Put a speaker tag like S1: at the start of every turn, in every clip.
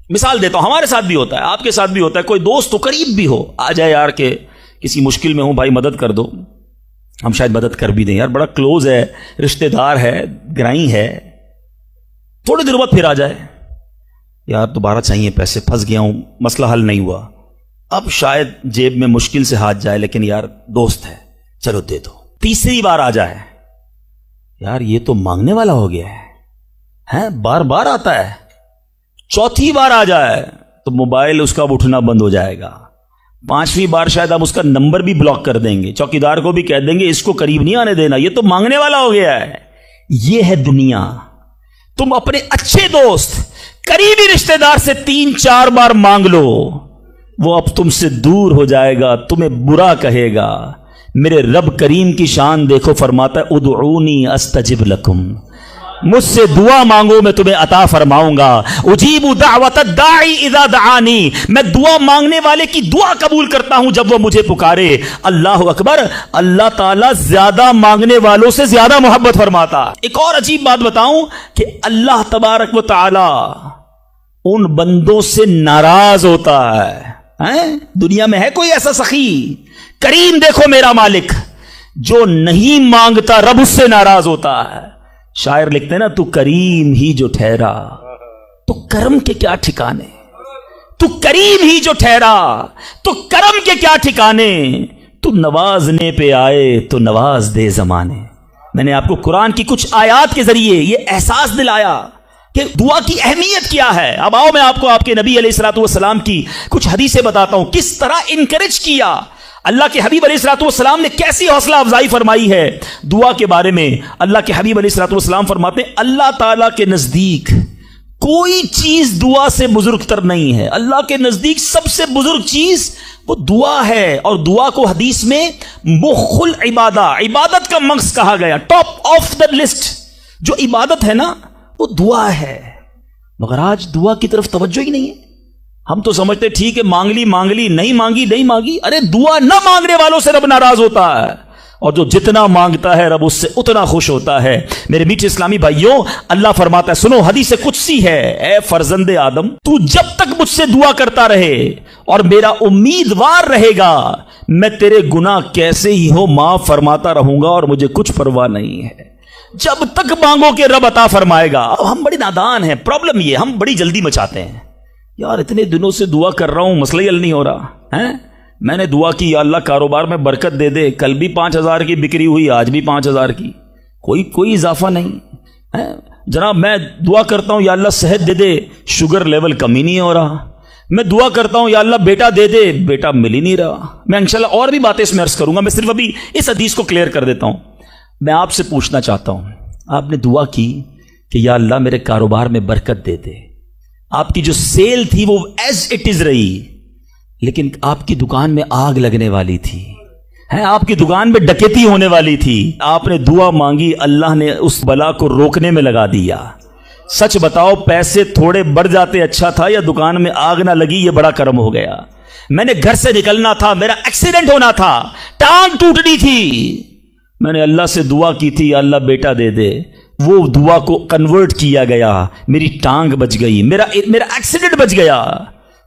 S1: مثال دیتا ہوں، ہمارے ساتھ بھی ہوتا ہے، آپ کے ساتھ بھی ہوتا ہے، کوئی دوست تو قریب بھی ہو، آ جائے یار کہ کسی مشکل میں ہوں بھائی مدد کر دو، ہم شاید مدد کر بھی دیں، یار بڑا کلوز ہے، رشتہ دار ہے، گرائی ہے، تھوڑی دیر بعد پھر آ جائے، یار دوبارہ چاہیے پیسے، پھنس گیا ہوں، مسئلہ حل نہیں ہوا، اب شاید جیب میں مشکل سے ہاتھ جائے لیکن یار دوست ہے چلو دے دو۔ تیسری بار آ جائے، یار یہ تو مانگنے والا ہو گیا ہے، بار بار آتا ہے۔ چوتھی بار آ جائے تو موبائل اس کا اٹھنا بند ہو جائے گا، پانچویں بار شاید آپ اس کا نمبر بھی بلاک کر دیں گے، چوکیدار کو بھی کہہ دیں گے اس کو قریب نہیں آنے دینا، یہ تو مانگنے والا ہو گیا ہے۔ یہ ہے دنیا۔ تم اپنے اچھے دوست قریبی رشتہ دار سے 3-4 بار مانگ لو، وہ اب تم سے دور ہو جائے گا، تمہیں برا کہے گا۔ میرے رب کریم کی شان دیکھو، فرماتا ہے ادعونی استجب لکم، مجھ سے دعا مانگو میں تمہیں عطا فرماؤں گا۔ اجیب دعوت الداعی اذا دعانی، میں دعا مانگنے والے کی دعا قبول کرتا ہوں جب وہ مجھے پکارے۔ اللہ اکبر، اللہ تعالیٰ زیادہ مانگنے والوں سے زیادہ محبت فرماتا۔ ایک اور عجیب بات بتاؤں کہ اللہ تبارک و تعالی ان بندوں سے ناراض ہوتا ہے۔ دنیا میں ہے کوئی ایسا سخی؟ کریم دیکھو میرا مالک، جو نہیں مانگتا رب اس سے ناراض ہوتا ہے۔ شاعر لکھتے ہیں نا، تو کریم ہی جو ٹھہرا تو کرم کے کیا ٹھکانے، تو کریم ہی جو ٹھہرا تو کرم کے کیا ٹھکانے، تو نوازنے پہ آئے تو نواز دے زمانے۔ میں نے آپ کو قرآن کی کچھ آیات کے ذریعے یہ احساس دلایا کہ دعا کی اہمیت کیا ہے۔ اب آؤ میں آپ کو آپ کے نبی علیہ الصلوۃ والسلام کی کچھ حدیثیں بتاتا ہوں، کس طرح انکریج کیا اللہ کے حبیب علیہ الصلوۃ والسلام نے، کیسی حوصلہ افزائی فرمائی ہے دعا کے بارے میں۔ اللہ کے حبیب علیہ الصلوۃ والسلام فرماتے ہیں اللہ تعالیٰ کے نزدیک کوئی چیز دعا سے بزرگ تر نہیں ہے۔ اللہ کے نزدیک سب سے بزرگ چیز وہ دعا ہے، اور دعا کو حدیث میں مخ العبادہ، عبادت کا مغز کہا گیا، ٹاپ آف دا لسٹ جو عبادت ہے نا وہ دعا ہے۔ مگر آج دعا کی طرف توجہ ہی نہیں ہے۔ ہم تو سمجھتے ٹھیک ہے مانگ لی، نہیں مانگی، ارے دعا نہ مانگنے والوں سے رب ناراض ہوتا ہے، اور جو جتنا مانگتا ہے رب اس سے اتنا خوش ہوتا ہے۔ میرے میٹھے اسلامی بھائیوں، اللہ فرماتا ہے، سنو حدیث قدسی ہے، اے فرزند آدم تو جب تک مجھ سے دعا کرتا رہے اور میرا امیدوار رہے گا، میں تیرے گناہ کیسے ہی ہو معاف فرماتا رہوں گا اور مجھے کچھ پرواہ نہیں ہے۔ جب تک مانگو کہ رب عطا فرمائے گا۔ اب ہم بڑے نادان ہیں، پرابلم یہ ہم بڑی جلدی مچاتے ہیں، یار اتنے دنوں سے دعا کر رہا ہوں مسئلہ حل نہیں ہو رہا ہے، میں نے دعا کی یا اللہ کاروبار میں برکت دے دے، کل بھی 5,000 کی بکری ہوئی، آج بھی 5,000 کی، کوئی اضافہ نہیں ہے۔ جناب میں دعا کرتا ہوں یا اللہ صحت دے دے، شوگر لیول کم ہی نہیں ہو رہا۔ میں دعا کرتا ہوں یا اللہ بیٹا دے دے، بیٹا مل ہی نہیں رہا۔ میں انشاءاللہ اور بھی باتیں اس میں عرض کروں گا، میں صرف ابھی اس حدیث کو کلیئر کر دیتا ہوں۔ میں آپ سے پوچھنا چاہتا ہوں، آپ نے دعا کی کہ یا اللہ میرے کاروبار میں برکت دے دے، آپ کی جو سیل تھی وہ ایز اٹ از رہی، لیکن آپ کی دکان میں آگ لگنے والی تھی، آپ کی دکان میں ڈکیتی ہونے والی تھی، آپ نے دعا مانگی، اللہ نے اس بلا کو روکنے میں لگا دیا۔ سچ بتاؤ پیسے تھوڑے بڑھ جاتے اچھا تھا، یا دکان میں آگ نہ لگی یہ بڑا کرم ہو گیا؟ میں نے گھر سے نکلنا تھا، میرا ایکسیڈنٹ ہونا تھا، ٹانگ ٹوٹنی تھی، میں نے اللہ سے دعا کی تھی یا اللہ بیٹا دے دے، وہ دعا کو کنورٹ کیا گیا، میری ٹانگ بچ گئی، میرا ایکسیڈنٹ بچ گیا۔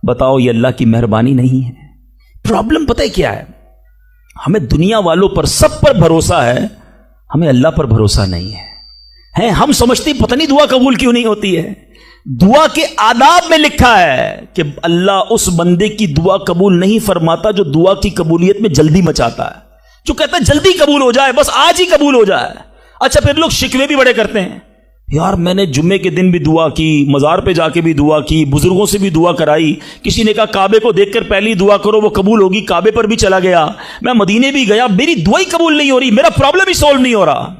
S1: بتاؤ یہ اللہ کی مہربانی نہیں ہے؟ پرابلم پتہ ہے کیا ہے؟ ہمیں دنیا والوں پر سب پر بھروسہ ہے، ہمیں اللہ پر بھروسہ نہیں ہے۔ ہم سمجھتے پتہ نہیں دعا قبول کیوں نہیں ہوتی ہے۔ دعا کے آداب میں لکھا ہے کہ اللہ اس بندے کی دعا قبول نہیں فرماتا جو دعا کی قبولیت میں جلدی مچاتا ہے، جو کہتا ہے جلدی قبول ہو جائے، بس آج ہی قبول ہو جائے۔ اچھا پھر لوگ شکوے بھی بڑے کرتے ہیں، یار میں نے جمعے کے دن بھی دعا کی، مزار پہ جا کے بھی دعا کی، بزرگوں سے بھی دعا کرائی، کسی نے کہا کعبے کو دیکھ کر پہلی دعا کرو وہ قبول ہوگی، کعبے پر بھی چلا گیا، میں مدینے بھی گیا، میری دعا ہی قبول نہیں ہو رہی، میرا پرابلم ہی سولو نہیں ہو رہا۔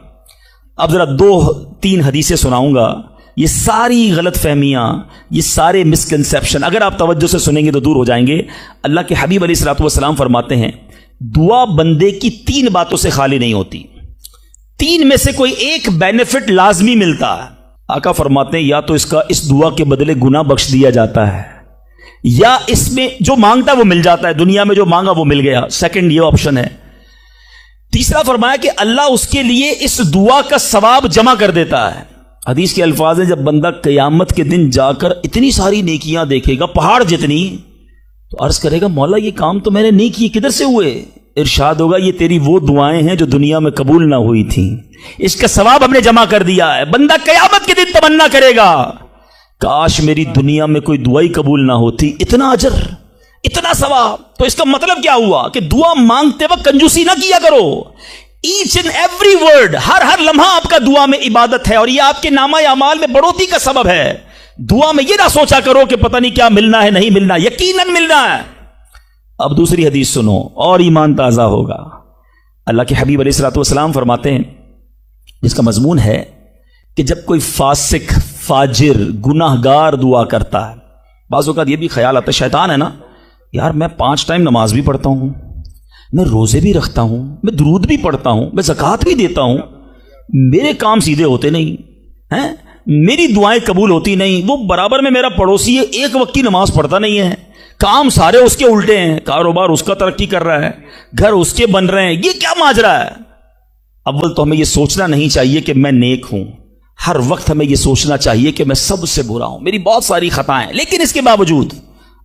S1: اب ذرا 2-3 حدیثیں سناؤں گا، یہ ساری غلط فہمیاں، یہ سارے مسکنسیپشن اگر آپ توجہ سے سنیں گے تو دور ہو جائیں گے۔ اللہ کے حبیب علیہ الصلوۃ والسلام فرماتے ہیں دعا بندے کی 3 باتوں سے خالی نہیں ہوتی، 3 میں سے کوئی ایک بینیفٹ لازمی ملتا ہے۔ آقا فرماتے ہیں یا تو اس دعا کے بدلے گناہ بخش دیا جاتا ہے، یا اس میں جو مانگتا وہ مل جاتا ہے، دنیا میں جو مانگا وہ مل گیا، سیکنڈ یہ آپشن ہے۔ تیسرا فرمایا کہ اللہ اس کے لیے اس دعا کا ثواب جمع کر دیتا ہے۔ حدیث کے الفاظ ہیں جب بندہ قیامت کے دن جا کر اتنی ساری نیکیاں دیکھے گا پہاڑ جتنی، تو عرض کرے گا مولا یہ کام تو میں نے نہیں کیے، کدھر سے ہوئے؟ ارشاد ہوگا یہ تیری وہ دعائیں ہیں جو دنیا میں قبول نہ ہوئی تھیں، اس کا ثواب ہم نے جمع کر دیا ہے۔ بندہ قیامت کے دن تمنا کرے گا کاش میری دنیا میں کوئی دعا ہی قبول نہ ہوتی، اتنا اجر اتنا ثواب۔ تو اس کا مطلب کیا ہوا کہ دعا مانگتے وقت کنجوسی نہ کیا کرو، ایچ اینڈ ایوری ورڈ، ہر لمحہ آپ کا دعا میں عبادت ہے، اور یہ آپ کے نامہ اعمال میں بڑھوتری کا سبب ہے۔ دعا میں یہ نہ سوچا کرو کہ پتہ نہیں کیا ملنا ہے، نہیں ملنا، یقیناً ملنا ہے۔ اب دوسری حدیث سنو اور ایمان تازہ ہوگا۔ اللہ کے حبیب علیہ الصلوۃ والسلام فرماتے ہیں، جس کا مضمون ہے کہ جب کوئی فاسق، فاجر، گناہ گار دعا کرتا ہے، بعض اوقات یہ بھی خیال آتا ہے شیطان ہے نا، یار میں 5 ٹائم نماز بھی پڑھتا ہوں، میں روزے بھی رکھتا ہوں، میں درود بھی پڑھتا ہوں، میں زکوٰۃ بھی دیتا ہوں، میرے کام سیدھے ہوتے نہیں ہیں، میری دعائیں قبول ہوتی نہیں، وہ برابر میں میرا پڑوسی ہے، ایک وقت کی نماز پڑھتا نہیں ہے، کام سارے اس کے الٹے ہیں، کاروبار اس کا ترقی کر رہا ہے، گھر اس کے بن رہے ہیں، یہ کیا ماجرا ہے؟ اول تو ہمیں یہ سوچنا نہیں چاہیے کہ میں نیک ہوں، ہر وقت ہمیں یہ سوچنا چاہیے کہ میں سب سے برا ہوں، میری بہت ساری خطائیں، لیکن اس کے باوجود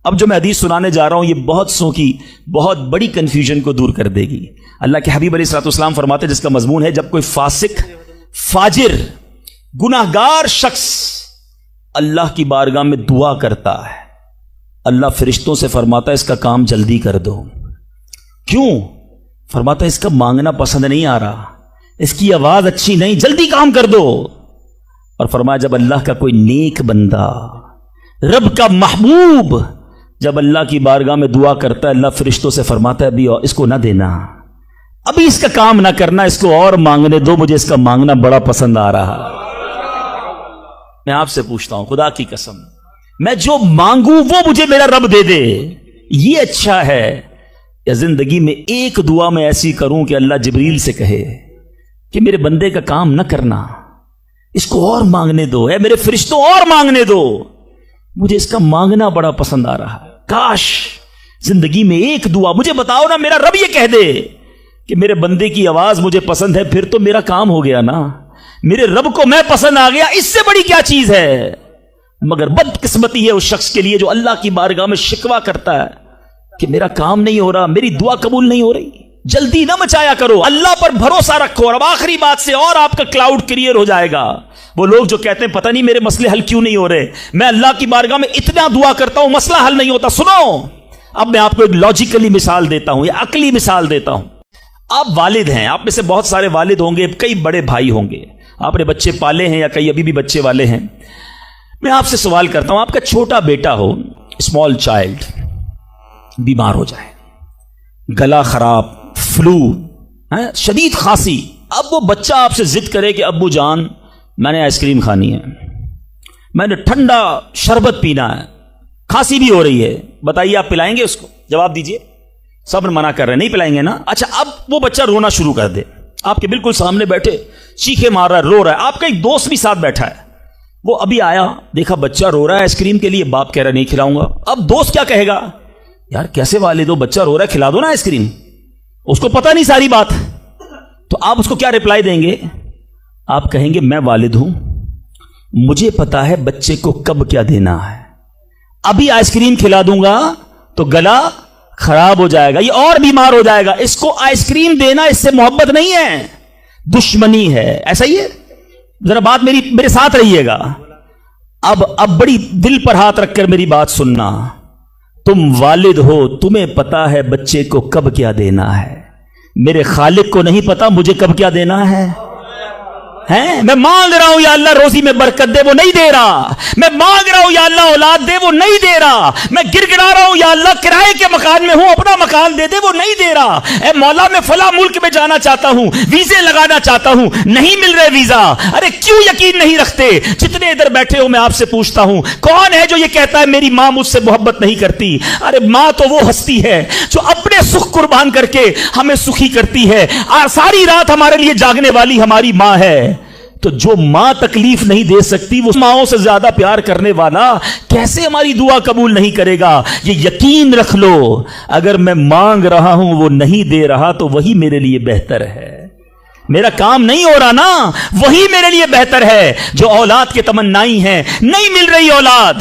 S1: اب جو میں حدیث سنانے جا رہا ہوں یہ بہت سو کی بہت بڑی کنفیوژن کو دور کر دے گی۔ اللہ کے حبیب علیہ الصلوۃ والسلام فرماتے ہیں، جس کا مضمون ہے جب کوئی فاسق، فاجر، گناہ گار شخص اللہ کی بارگاہ میں دعا کرتا ہے، اللہ فرشتوں سے فرماتا ہے اس کا کام جلدی کر دو۔ کیوں؟ فرماتا ہے اس کا مانگنا پسند نہیں آ رہا، اس کی آواز اچھی نہیں، جلدی کام کر دو۔ اور فرمایا جب اللہ کا کوئی نیک بندہ، رب کا محبوب جب اللہ کی بارگاہ میں دعا کرتا ہے، اللہ فرشتوں سے فرماتا ہے ابھی اس کو نہ دینا، ابھی اس کا کام نہ کرنا، اس کو اور مانگنے دو، مجھے اس کا مانگنا بڑا پسند آ رہا۔ میں آپ سے پوچھتا ہوں خدا کی قسم، میں جو مانگوں وہ مجھے میرا رب دے دے، یہ اچھا ہے، یا زندگی میں ایک دعا میں ایسی کروں کہ اللہ جبریل سے کہے کہ میرے بندے کا کام نہ کرنا، اس کو اور مانگنے دو، اے میرے فرشتوں اور مانگنے دو، مجھے اس کا مانگنا بڑا پسند آ رہا ہے۔ کاش زندگی میں ایک دعا، مجھے بتاؤ نا، میرا رب یہ کہہ دے کہ میرے بندے کی آواز مجھے پسند ہے، پھر تو میرا کام ہو گیا نا، میرے رب کو میں پسند آ گیا، اس سے بڑی کیا چیز ہے؟ مگر بدقسمتی ہے اس شخص کے لیے جو اللہ کی بارگاہ میں شکوہ کرتا ہے کہ میرا کام نہیں ہو رہا، میری دعا قبول نہیں ہو رہی۔ جلدی نہ مچایا کرو، اللہ پر بھروسہ رکھو۔ اور اب آخری بات سے اور آپ کا کلاؤڈ کلیئر ہو جائے گا۔ وہ لوگ جو کہتے ہیں پتہ نہیں میرے مسئلے حل کیوں نہیں ہو رہے، میں اللہ کی بارگاہ میں اتنا دعا کرتا ہوں مسئلہ حل نہیں ہوتا، سنو اب میں آپ کو ایک لاجیکلی مثال دیتا ہوں، یا عقلی مثال دیتا ہوں۔ آپ والد ہیں، آپ میں سے بہت سارے والد ہوں گے، کئی بڑے بھائی ہوں گے، آپ نے بچے پالے ہیں یا کئی ابھی بھی بچے والے ہیں۔ میں آپ سے سوال کرتا ہوں، آپ کا چھوٹا بیٹا ہو، اسمال چائلڈ، بیمار ہو جائے، گلا خراب، فلو، شدید کھانسی، اب وہ بچہ آپ سے ضد کرے کہ ابو جان میں نے آئس کریم کھانی ہے، میں نے ٹھنڈا شربت پینا ہے، کھانسی بھی ہو رہی ہے، بتائیے آپ پلائیں گے اس کو؟ جواب دیجئے۔ سب منع کر رہے ہیں، نہیں پلائیں گے نا؟ اچھا اب وہ بچہ رونا شروع کر دے، آپ کے بالکل سامنے بیٹھے چیخے مار رہا ہے، رو رہا ہے، آپ کا ایک دوست بھی ساتھ بیٹھا ہے، وہ ابھی آیا، دیکھا بچہ رو رہا ہے آئس کریم کے لیے، باپ کہہ رہا ہے نہیں کھلاؤں گا۔ اب دوست کیا کہے گا؟ یار کیسے والد ہو، بچہ رو رہا ہے کھلا دو نا آئس کریم، اس کو پتہ نہیں ساری بات۔ تو آپ اس کو کیا رپلائی دیں گے؟ آپ کہیں گے میں والد ہوں، مجھے پتا ہے بچے کو کب کیا دینا ہے، ابھی آئس کریم کھلا دوں گا تو گلا خراب ہو جائے گا، یہ اور بیمار ہو جائے گا، اس کو آئس کریم دینا اس سے محبت نہیں ہے، دشمنی ہے۔ ایسا ہی ہے؟ ذرا بات میرے ساتھ رہیے گا۔ اب بڑی دل پر ہاتھ رکھ کر میری بات سننا، تم والد ہو، تمہیں پتا ہے بچے کو کب کیا دینا ہے، میرے خالق کو نہیں پتا مجھے کب کیا دینا ہے؟ میں مانگ رہا ہوں یا اللہ روزی میں برکت دے، وہ نہیں دے رہا، میں مانگ رہا ہوں یا اللہ اولاد دے، وہ نہیں دے رہا، میں گر گڑا رہا ہوں یا اللہ کرائے کے مکان میں ہوں اپنا مکان دے دے، وہ نہیں دے رہا، اے مولا میں فلاں ملک میں جانا چاہتا ہوں، ویزے لگانا چاہتا ہوں، نہیں مل رہے ویزا، ارے کیوں یقین نہیں رکھتے؟ جتنے ادھر بیٹھے ہو میں آپ سے پوچھتا ہوں، کون ہے جو یہ کہتا ہے میری ماں مجھ سے محبت نہیں کرتی؟ ارے ماں تو وہ ہستی ہے جو اپنے سکھ قربان کر کے ہمیں سخی کرتی ہے، ساری رات ہمارے لیے جاگنے والی ہماری ماں ہے۔ تو جو ماں تکلیف نہیں دے سکتی، وہ ماؤں سے زیادہ پیار کرنے والا کیسے ہماری دعا قبول نہیں کرے گا؟ یہ یقین رکھ لو، اگر میں مانگ رہا ہوں وہ نہیں دے رہا تو وہی میرے لیے بہتر ہے۔ میرا کام نہیں ہو رہا نا، وہی میرے لیے بہتر ہے جو اولاد کے تمنائی ہیں، نہیں مل رہی اولاد،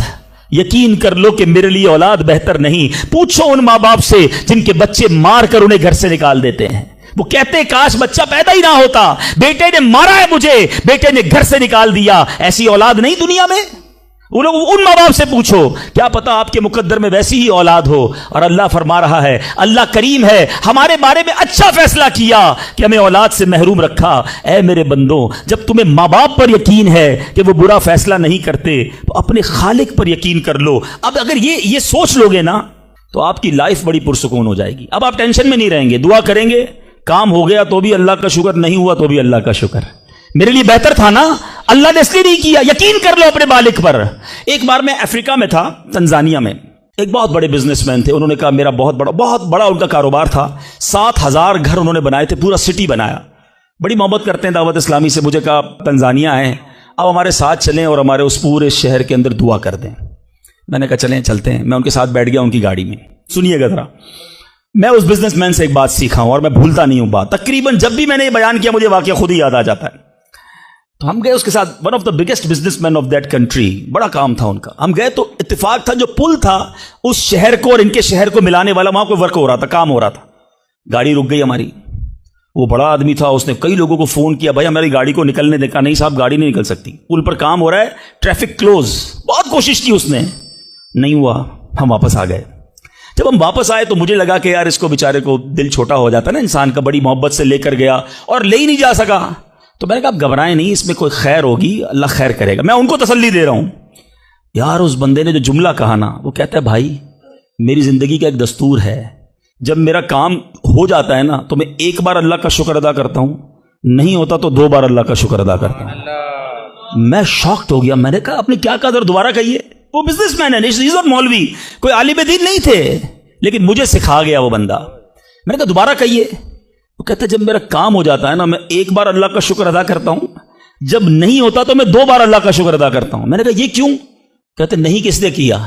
S1: یقین کر لو کہ میرے لیے اولاد بہتر نہیں۔ پوچھو ان ماں باپ سے جن کے بچے مار کر انہیں گھر سے نکال دیتے ہیں، وہ کہتے ہیں کاش بچہ پیدا ہی نہ ہوتا، بیٹے نے مارا ہے مجھے، بیٹے نے گھر سے نکال دیا۔ ایسی اولاد نہیں دنیا میں؟ ان ماں باپ سے پوچھو، کیا پتا آپ کے مقدر میں ویسی ہی اولاد ہو۔ اور اللہ فرما رہا ہے، اللہ کریم ہے، ہمارے بارے میں اچھا فیصلہ کیا کہ ہمیں اولاد سے محروم رکھا۔ اے میرے بندوں، جب تمہیں ماں باپ پر یقین ہے کہ وہ برا فیصلہ نہیں کرتے تو اپنے خالق پر یقین کر لو۔ اب اگر یہ سوچ لو گے نا تو آپ کی لائف بڑی پرسکون ہو جائے گی۔ اب آپ ٹینشن میں نہیں رہیں گے، دعا کریں گے، کام ہو گیا تو بھی اللہ کا شکر، نہیں ہوا تو بھی اللہ کا شکر، میرے لیے بہتر تھا نا، اللہ نے اس لیے نہیں کیا۔ یقین کر لو اپنے مالک پر۔ ایک بار میں افریقہ میں تھا، تنزانیہ میں، ایک بہت بڑے بزنس مین تھے، انہوں نے کہا میرا بہت بڑا ان کا کاروبار تھا، 7,000 گھر انہوں نے بنائے تھے، پورا سٹی بنایا، بڑی محبت کرتے ہیں دعوت اسلامی سے۔ مجھے کہا تنزانیہ ہیں، اب ہمارے ساتھ چلیں اور ہمارے اس پورے شہر کے اندر دعا کر دیں۔ میں نے کہا چلیں چلتے ہیں۔ میں ان کے ساتھ بیٹھ گیا ان کی گاڑی میں۔ سنیے گا ذرا، میں اس بزنس مین سے ایک بات سیکھا ہوں اور میں بھولتا نہیں ہوں بات، تقریباً جب بھی میں نے یہ بیان کیا مجھے واقعہ خود ہی یاد آ جاتا ہے۔ تو ہم گئے اس کے ساتھ، one of the biggest business man of that country, بڑا کام تھا ان کا۔ ہم گئے تو اتفاق تھا جو پل تھا اس شہر کو اور ان کے شہر کو ملانے والا، وہاں کوئی ورک ہو رہا تھا، کام ہو رہا تھا۔ گاڑی رک گئی ہماری، وہ بڑا آدمی تھا، اس نے کئی لوگوں کو فون کیا، بھائی ہماری گاڑی کو نکلنے دیکھا، نہیں صاحب گاڑی نہیں نکل سکتی، پل پر کام ہو رہا ہے، ٹریفک کلوز۔ بہت کوشش کی اس نے، نہیں ہوا، ہم واپس آ گئے۔ جب ہم واپس آئے تو مجھے لگا کہ یار اس کو بیچارے کو دل چھوٹا ہو جاتا ہے نا انسان کا، بڑی محبت سے لے کر گیا اور لے ہی نہیں جا سکا۔ تو میں نے کہا آپ گھبرائیں نہیں، اس میں کوئی خیر ہوگی، اللہ خیر کرے گا۔ میں ان کو تسلی دے رہا ہوں۔ یار اس بندے نے جو جملہ کہا نا، وہ کہتا ہے بھائی میری زندگی کا ایک دستور ہے، جب میرا کام ہو جاتا ہے نا تو میں ایک بار اللہ کا شکر ادا کرتا ہوں، نہیں ہوتا تو 2 بار اللہ کا شکر ادا کرتا ہوں۔ میں شاکڈ ہو گیا، میں نے کہا آپ نے کیا کہا، ذرا دوبارہ کہیے۔ وہ بزنس مین ہے، مولوی، کوئی عالم دین نہیں تھے، لیکن مجھے سکھا گیا وہ بندہ۔ میں نے کہا دوبارہ کہیے۔ وہ کہتا ہے جب میرا کام ہو جاتا ہے نا میں ایک بار اللہ کا شکر ادا کرتا ہوں، جب نہیں ہوتا تو میں 2 بار اللہ کا شکر ادا کرتا ہوں۔ میں نے کہا یہ کیوں؟ کہتے نہیں کس نے کیا،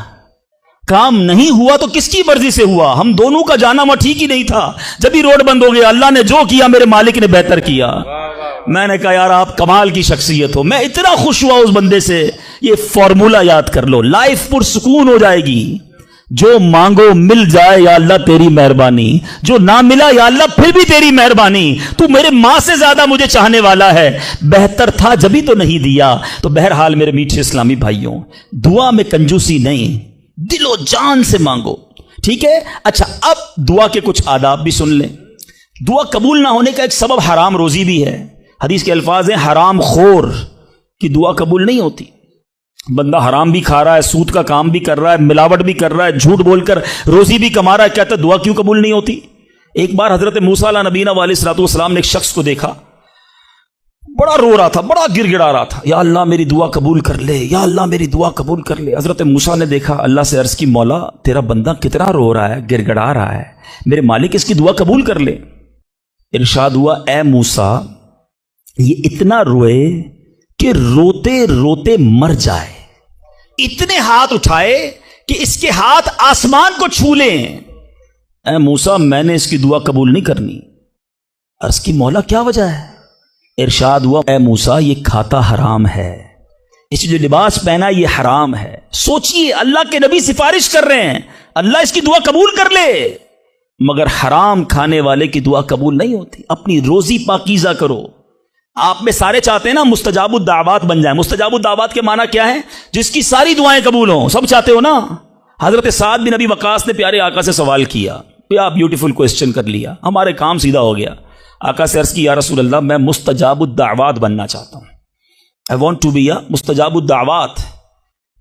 S1: کام نہیں ہوا تو کس کی مرضی سے ہوا، ہم دونوں کا جانا وہاں ٹھیک ہی نہیں تھا، جب ہی روڈ بند ہو گیا، اللہ نے جو کیا میرے مالک نے بہتر کیا۔ میں نے کہا یار آپ کمال کی شخصیت ہو، میں اتنا خوش ہوا اس بندے سے۔ یہ فارمولہ یاد کر لو، لائف پرسکون ہو جائے گی۔ جو مانگو مل جائے یا اللہ تیری مہربانی، جو نہ ملا یا اللہ پھر بھی تیری مہربانی، تو میرے ماں سے زیادہ مجھے چاہنے والا ہے، بہتر تھا جبھی تو نہیں دیا۔ تو بہرحال میرے میٹھے اسلامی بھائیوں، دعا میں کنجوسی نہیں، دل و جان سے مانگو، ٹھیک ہے؟ اچھا اب دعا کے کچھ آداب بھی سن لیں۔ دعا قبول نہ ہونے کا ایک سبب حرام روزی بھی ہے۔ حدیث کے الفاظ ہیں حرام خور کی دعا قبول نہیں ہوتی۔ بندہ حرام بھی کھا رہا ہے، سود کا کام بھی کر رہا ہے، ملاوٹ بھی کر رہا ہے، جھوٹ بول کر روزی بھی کما رہا ہے، کہتا ہے دعا کیوں قبول نہیں ہوتی؟ ایک بار حضرت موسیٰ علیہ نبینا علیہ الصلوۃ والسلام نے ایک شخص کو دیکھا، بڑا رو رہا تھا، بڑا گر گڑا رہا تھا، یا اللہ میری دعا قبول کر لے، یا اللہ میری دعا قبول کر لے۔ حضرت موسیٰ نے دیکھا، اللہ سے عرض کی مولا تیرا بندہ کتنا رو رہا ہے، گر گڑا رہا ہے، میرے مالک اس کی دعا قبول کر لے۔ ارشاد ہوا اے موسیٰ یہ اتنا روئے کہ روتے روتے مر جائے، اتنے ہاتھ اٹھائے کہ اس کے ہاتھ آسمان کو چھو لیں۔ اے موسیٰ میں نے اس کی دعا قبول نہیں کرنی۔ عرض کی مولا کیا وجہ ہے؟ ارشاد ہوا اے موسیٰ یہ کھاتا حرام ہے، اس جو لباس پہنا یہ حرام ہے۔ سوچئے اللہ کے نبی سفارش کر رہے ہیں اللہ اس کی دعا قبول کر لے، مگر حرام کھانے والے کی دعا قبول نہیں ہوتی۔ اپنی روزی پاکیزہ کرو۔ آپ میں سارے چاہتے ہیں نا مستجاب الدعوات بن جائیں۔ مستجاب الدعوات کے معنی کیا ہے؟ جس کی ساری دعائیں قبول ہوں، سب چاہتے ہو نا؟ حضرت سعد بن ابی وقاص نے پیارے آقا سے سوال کیا، بیوٹیفل کوسچن کر لیا، ہمارے کام سیدھا ہو گیا۔ آقا سے عرض کی یا رسول اللہ میں مستجاب الدعوات بننا چاہتا ہوں، I want to be a مستجاب الدعوات۔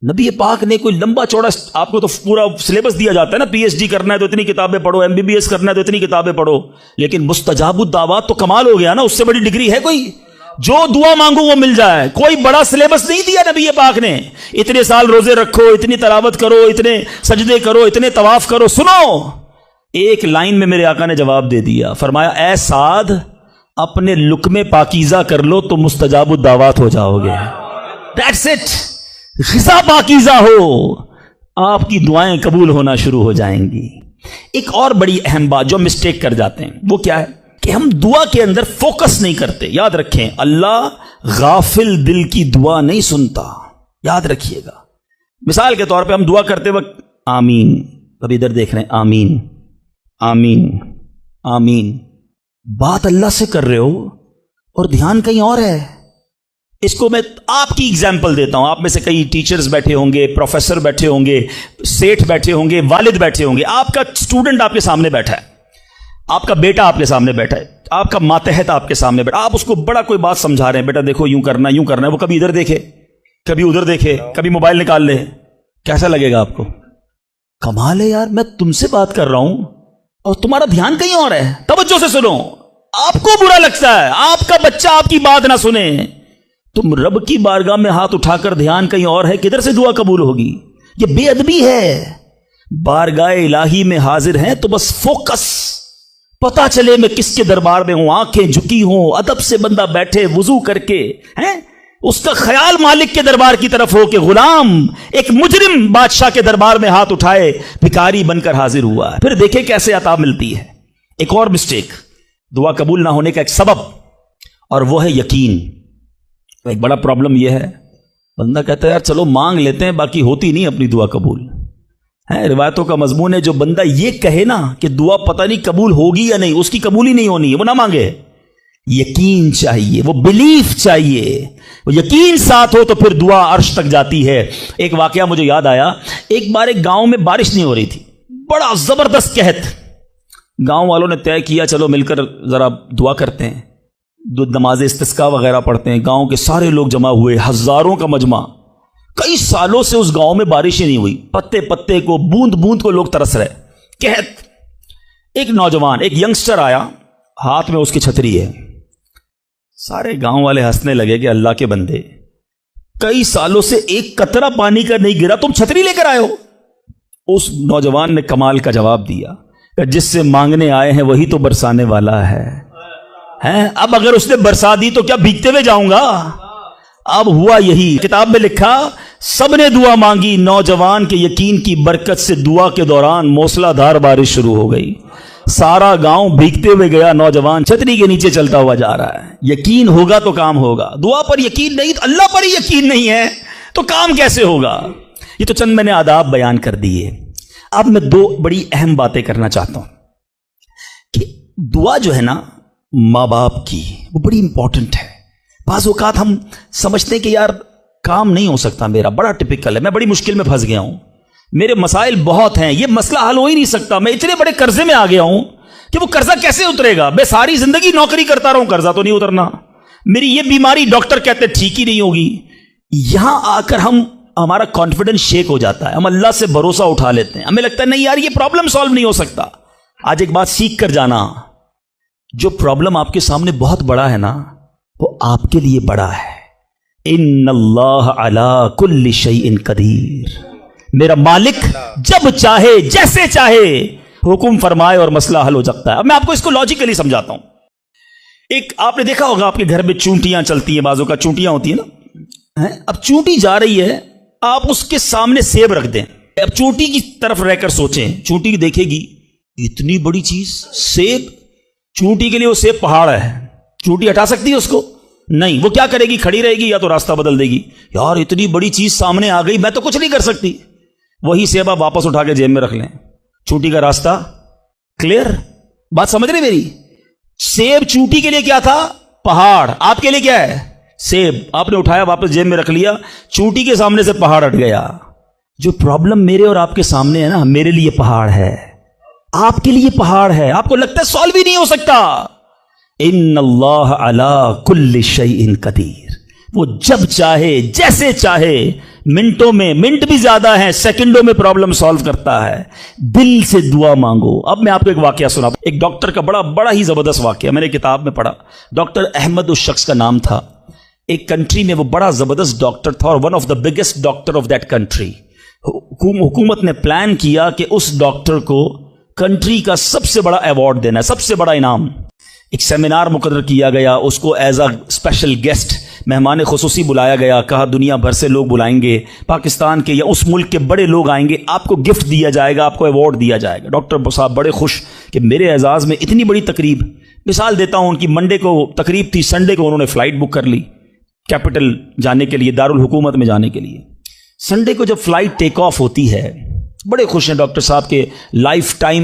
S1: نبی پاک نے کوئی لمبا چوڑا، آپ کو تو پورا سلیبس دیا جاتا ہے نا، پی ایچ ڈی کرنا ہے تو اتنی کتابیں پڑھو، ایم بی بی ایس کرنا ہے تو اتنی کتابیں پڑھو، لیکن مستجاب الدعوات تو کمال ہو گیا نا، اس سے بڑی ڈگری ہے کوئی؟ جو دعا مانگو وہ مل جائے۔ کوئی بڑا سلیبس نہیں دیا نبی پاک نے، اتنے سال روزے رکھو، اتنی تلاوت کرو، اتنے سجدے کرو، اتنے طواف کرو۔ سنو، ایک لائن میں میرے آقا نے جواب دے دیا، فرمایا اے سعد اپنے لقمے پاکیزہ کر لو تو مستجاب الدعوات ہو جاؤ گے۔ That's it۔ غذا پاکیزہ ہو، آپ کی دعائیں قبول ہونا شروع ہو جائیں گی۔ ایک اور بڑی اہم بات جو مسٹیک کر جاتے ہیں وہ کیا ہے کہ ہم دعا کے اندر فوکس نہیں کرتے. یاد رکھیں, اللہ غافل دل کی دعا نہیں سنتا, یاد رکھیے گا. مثال کے طور پہ ہم دعا کرتے وقت آمین, کبھی ادھر دیکھ رہے ہیں آمین آمین آمین, بات اللہ سے کر رہے ہو اور دھیان کہیں اور ہے. اس کو میں آپ کی اگزامپل دیتا ہوں. آپ میں سے کئی ٹیچرز بیٹھے ہوں گے, پروفیسر بیٹھے ہوں گے, سیٹھ بیٹھے ہوں گے, والد بیٹھے ہوں گے. آپ کا اسٹوڈنٹ آپ کے سامنے بیٹھا ہے, آپ کا بیٹا آپ کے سامنے بیٹھا ہے, آپ کا ماتحت آپ کے سامنے بیٹھا, آپ اس کو بڑا کوئی بات سمجھا رہے ہیں, بیٹا دیکھو یوں کرنا یوں کرنا ہے. وہ کبھی ادھر دیکھے, کبھی ادھر دیکھے, کبھی موبائل نکال لے. کیسا لگے گا آپ کو؟ کمال ہے یار, میں تم سے بات کر رہا ہوں اور تمہارا دھیان کہیں اور ہے. توجہ سے سنو. آپ کو برا لگتا ہے آپ کا بچہ آپ کی بات نہ سنے. تم رب کی بارگاہ میں ہاتھ اٹھا کر دھیان کہیں اور ہے, کدھر سے دعا قبول ہوگی؟ یہ بے ادبی ہے. بارگاہ الہی میں حاضر ہیں تو بس فوکس, پتا چلے میں کس کے دربار میں ہوں, آنکھیں جھکی ہوں, ادب سے بندہ بیٹھے وضو کر کے, ہیں اس کا خیال مالک کے دربار کی طرف ہو کہ غلام ایک مجرم بادشاہ کے دربار میں ہاتھ اٹھائے, بھکاری بن کر حاضر ہوا ہے. پھر دیکھیں کیسے عطا ملتی ہے. ایک اور مسٹیک, دعا قبول نہ ہونے کا ایک سبب, اور وہ ہے یقین. ایک بڑا پرابلم یہ ہے, بندہ کہتا ہے یار چلو مانگ لیتے ہیں, باقی ہوتی نہیں اپنی دعا قبول. ہے روایتوں کا مضمون ہے, جو بندہ یہ کہے نا کہ دعا پتہ نہیں قبول ہوگی یا نہیں, اس کی قبول ہی نہیں ہونی ہے, وہ نہ مانگے. یقین چاہیے, وہ بلیف چاہیے, وہ یقین ساتھ ہو تو پھر دعا عرش تک جاتی ہے. ایک واقعہ مجھے یاد آیا. ایک بار ایک گاؤں میں بارش نہیں ہو رہی تھی, بڑا زبردست قحط. گاؤں والوں نے طے کیا چلو مل کر ذرا دعا کرتے ہیں, نماز استسقاء وغیرہ پڑھتے ہیں. گاؤں کے سارے لوگ جمع ہوئے, ہزاروں کا مجمع. کئی سالوں سے اس گاؤں میں بارش ہی نہیں ہوئی, پتے پتے کو بوند بوند کو لوگ ترس رہے, قحط. ایک نوجوان, ایک ینگسٹر آیا, ہاتھ میں اس کی چھتری ہے. سارے گاؤں والے ہنسنے لگے کہ اللہ کے بندے, کئی سالوں سے ایک قطرہ پانی کا نہیں گرا, تم چھتری لے کر آئے ہو. اس نوجوان نے کمال کا جواب دیا کہ جس سے مانگنے آئے ہیں وہی تو برسانے والا ہے. اب اگر اس نے برسا دی تو کیا بھیگتے ہوئے جاؤں گا؟ اب ہوا یہی. کتاب میں لکھا سب نے دعا مانگی, نوجوان کے یقین کی برکت سے دعا کے دوران موسلا دھار بارش شروع ہو گئی. سارا گاؤں بھیگتے ہوئے گیا, نوجوان چھتری کے نیچے چلتا ہوا جا رہا ہے. یقین ہوگا تو کام ہوگا. دعا پر یقین نہیں, اللہ پر ہی یقین نہیں ہے تو کام کیسے ہوگا؟ یہ تو چند میں نے آداب بیان کر دیے. اب میں دو بڑی اہم باتیں کرنا چاہتا ہوں کہ دعا جو ہے نا ماں باپ کی, وہ بڑی امپورٹنٹ ہے. بعض اوقات ہم سمجھتے ہیں کہ یار کام نہیں ہو سکتا میرا, بڑا ٹپیکل ہے, میں بڑی مشکل میں پھنس گیا ہوں, میرے مسائل بہت ہیں, یہ مسئلہ حل ہو ہی نہیں سکتا, میں اتنے بڑے قرضے میں آ گیا ہوں کہ وہ قرضہ کیسے اترے گا؟ میں ساری زندگی نوکری کرتا رہا ہوں, قرضہ تو نہیں اترنا. میری یہ بیماری ڈاکٹر کہتے ٹھیک ہی نہیں ہوگی. یہاں آ کر ہمارا کانفیڈنس شیک ہو جاتا ہے, ہم اللہ سے بھروسہ اٹھا لیتے ہیں, ہمیں لگتا ہے نہیں یار یہ پرابلم سالو نہیں ہو سکتا. آج ایک بات سیکھ کر جانا, جو پرابلم آپ کے سامنے بہت بڑا ہے نا, وہ آپ کے لیے بڑا ہے. ان اللہ علی کل شیء قدیر, میرا مالک جب چاہے جیسے چاہے حکم فرمائے اور مسئلہ حل ہو سکتا ہے. اب میں آپ کو اس کو لاجیکلی سمجھاتا ہوں. ایک آپ نے دیکھا ہوگا آپ کے گھر میں چونٹیاں چلتی ہیں, بازوں کا چونٹیاں ہوتی ہیں نا. اب چونٹی جا رہی ہے, آپ اس کے سامنے سیب رکھ دیں. اب چونٹی کی طرف رہ کر سوچیں, چونٹی دیکھے گی اتنی بڑی چیز سیب, چونٹی کے لیے وہ سیب پہاڑ ہے, چونٹی ہٹا سکتی ہے اس کو؟ نہیں. وہ کیا کرے گی؟ کھڑی رہے گی یا تو راستہ بدل دے گی. یار اتنی بڑی چیز سامنے آ گئی, میں تو کچھ نہیں کر سکتی. وہی سیب آپ واپس اٹھا کے جیب میں رکھ لیں, چونٹی کا راستہ کلیئر. بات سمجھ رہے میری؟ سیب چونٹی کے لیے کیا تھا؟ پہاڑ. آپ کے لیے کیا ہے؟ سیب. آپ نے اٹھایا واپس جیب میں رکھ لیا, چونٹی کے سامنے سے پہاڑ ہٹ گیا. جو پرابلم میرے اور آپ کے سامنے ہے نا, میرے لیے پہاڑ ہے, آپ کے لیے پہاڑ ہے. آپ کو لگتا ہے سالو ہی نہیں ہو سکتا. ان اللہ علی کل شیء قدیر, وہ جب چاہے جیسے چاہے, منٹوں میں, منٹ بھی زیادہ ہیں, سیکنڈوں میں پرابلم سالو کرتا ہے. دل سے دعا مانگو. اب میں آپ کو ایک واقعہ سنا, ایک ڈاکٹر کا بڑا ہی زبردست واقعہ, میں نے کتاب میں پڑھا. ڈاکٹر احمد اس شخص کا نام تھا. ایک کنٹری میں وہ بڑا زبردست ڈاکٹر تھا, اور one of the biggest doctor of that country. حکومت نے پلان کیا کہ اس ڈاکٹر کو کنٹری کا سب سے بڑا ایوارڈ دینا ہے, سب سے بڑا انعام. ایک سیمینار مقرر کیا گیا, اس کو ایز اے اسپیشل گیسٹ مہمان خصوصی بلایا گیا. کہا دنیا بھر سے لوگ بلائیں گے, پاکستان کے یا اس ملک کے بڑے لوگ آئیں گے, آپ کو گفٹ دیا جائے گا, آپ کو ایوارڈ دیا جائے گا. ڈاکٹر صاحب بڑے خوش, کہ میرے اعزاز میں اتنی بڑی تقریب. مثال دیتا ہوں، ان کی منڈے کو تقریب تھی، سنڈے کو انہوں نے فلائٹ بک کر لی کیپٹل جانے کے لیے، دارالحکومت میں جانے کے لیے. سنڈے کو جب فلائٹ ٹیک آف ہوتی ہے، بڑے خوش ہیں ڈاکٹر صاحب کے لائف ٹائم